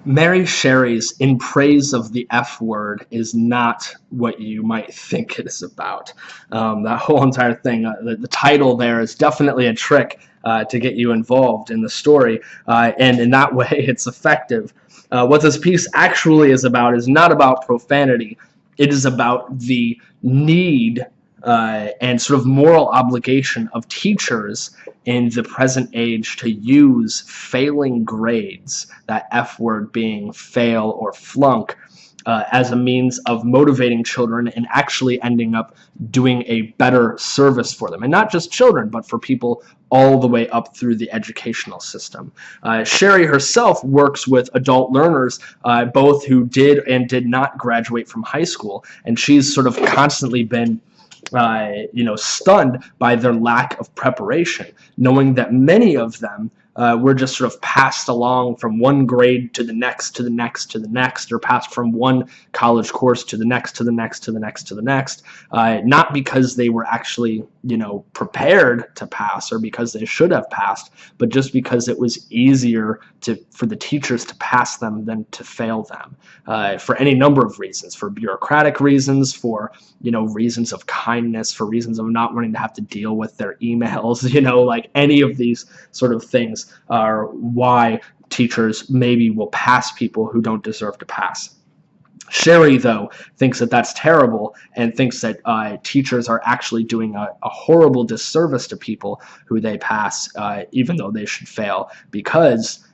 Mary Sherry's In Praise of the F Word is not what you might think it is about. That whole entire thing, the title there is definitely a trick to get you involved in the story, and in that way it's effective. What this piece actually is about is not about profanity. It is about the need and sort of moral obligation of teachers in the present age to use failing grades, that F word being fail or flunk, as a means of motivating children and actually ending up doing a better service for them. And not just children, but for people all the way up through the educational system. Sherry herself works with adult learners, both who did and did not graduate from high school, and she's sort of constantly been stunned by their lack of preparation, knowing that many of them were just sort of passed along from one grade to the next, to the next, to the next, or passed from one college course to the next, to the next, to the next, to the next, not because they were actually, prepared to pass or because they should have passed, but just because it was easier for the teachers to pass them than to fail them, for any number of reasons, for bureaucratic reasons, for reasons of kindness, for reasons of not wanting to have to deal with their emails, like any of these sort of things are why teachers maybe will pass people who don't deserve to pass. Sherry, though, thinks that that's terrible and thinks that teachers are actually doing a horrible disservice to people who they pass, even though they should fail, because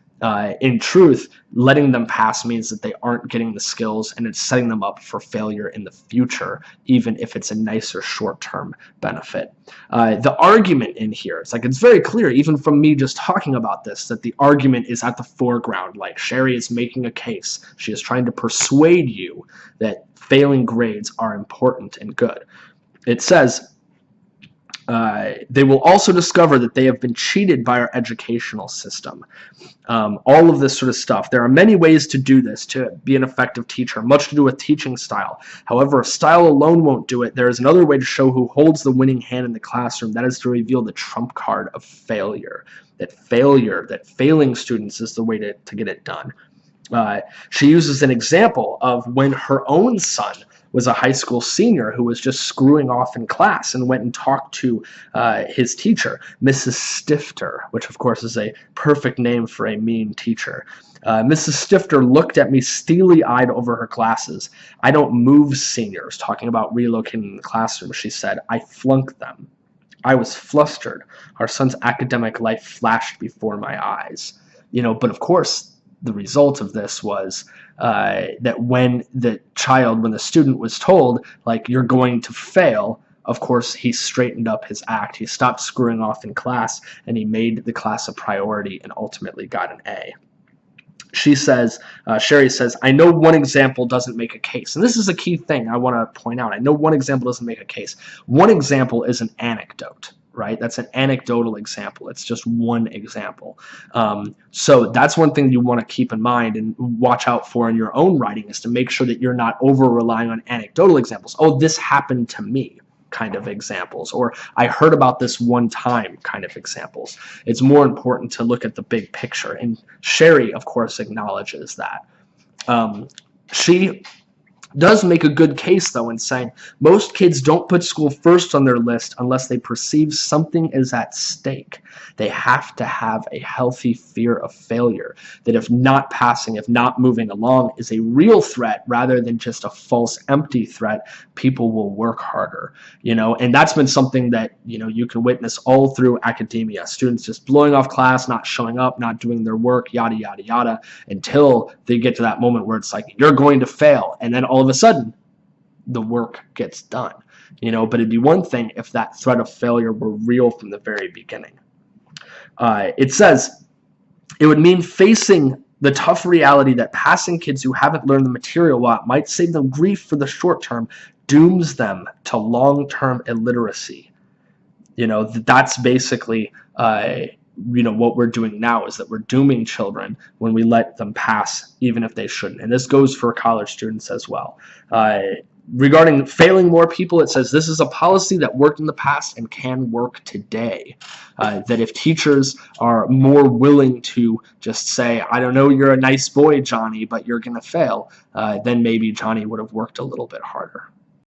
in truth, letting them pass means that they aren't getting the skills and it's setting them up for failure in the future, even if it's a nicer short-term benefit. The argument in here, it's very clear, even from me just talking about this, that the argument is at the foreground. Like, Sherry is making a case. She is trying to persuade you that failing grades are important and good. It says, they will also discover that they have been cheated by our educational system. All of this sort of stuff. There are many ways to do this, to be an effective teacher, much to do with teaching style. However, if style alone won't do it, there is another way to show who holds the winning hand in the classroom. That is to reveal the trump card of failure. That failing students is the way to get it done. She uses an example of when her own son was a high school senior who was just screwing off in class and went and talked to his teacher, Mrs. Stifter, which of course is a perfect name for a mean teacher. Mrs. Stifter looked at me steely-eyed over her glasses. "I don't move seniors," talking about relocating the classroom. She said, "I flunk them." I was flustered. Our son's academic life flashed before my eyes. But of course, the result of this was that when the student was told, like, you're going to fail, of course, he straightened up his act. He stopped screwing off in class, and he made the class a priority and ultimately got an A. She says, Sherry says, "I know one example doesn't make a case." And this is a key thing I want to point out. I know one example doesn't make a case. One example is an anecdote. Right? That's an anecdotal example. It's just one example. So that's one thing you want to keep in mind and watch out for in your own writing, is to make sure that you're not over-relying on anecdotal examples. "Oh, this happened to me," kind of examples, or "I heard about this one time," kind of examples. It's more important to look at the big picture, and Sherry, of course, acknowledges that. She does make a good case, though, in saying most kids don't put school first on their list unless they perceive something is at stake. They have to have a healthy fear of failure, that if not passing, if not moving along is a real threat rather than just a false, empty threat, people will work harder, and that's been something that, you can witness all through academia. Students just blowing off class, not showing up, not doing their work, yada, yada, yada, until they get to that moment where it's like, you're going to fail, and then all of a sudden, the work gets done, but it'd be one thing if that threat of failure were real from the very beginning. It says, it would mean facing the tough reality that passing kids who haven't learned the material while it might save them grief for the short term dooms them to long-term illiteracy. That's basically what we're doing now, is that we're dooming children when we let them pass, even if they shouldn't. And this goes for college students as well. regarding failing more people, it says this is a policy that worked in the past and can work today. That if teachers are more willing to just say, I don't know, you're a nice boy, Johnny, but you're going to fail, then maybe Johnny would have worked a little bit harder.